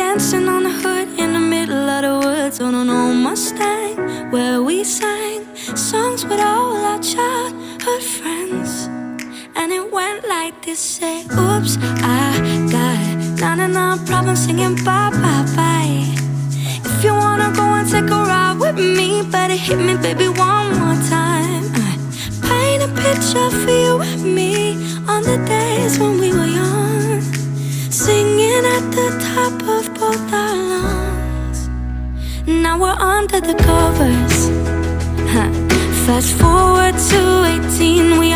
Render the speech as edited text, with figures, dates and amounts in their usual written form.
dancing on the hood in the middle of the woods on an old Mustang, where we sang songs with all our childhood friends. And it went like this, say, oops, I got 99 problems singing bye, bye, bye. If you wanna go and take a ride with me, better hit me, baby, one more time. Paint a picture for you and me on the days when we were young, singing at the top of both our lungs. Now we're under the covers. Fast forward to 18, we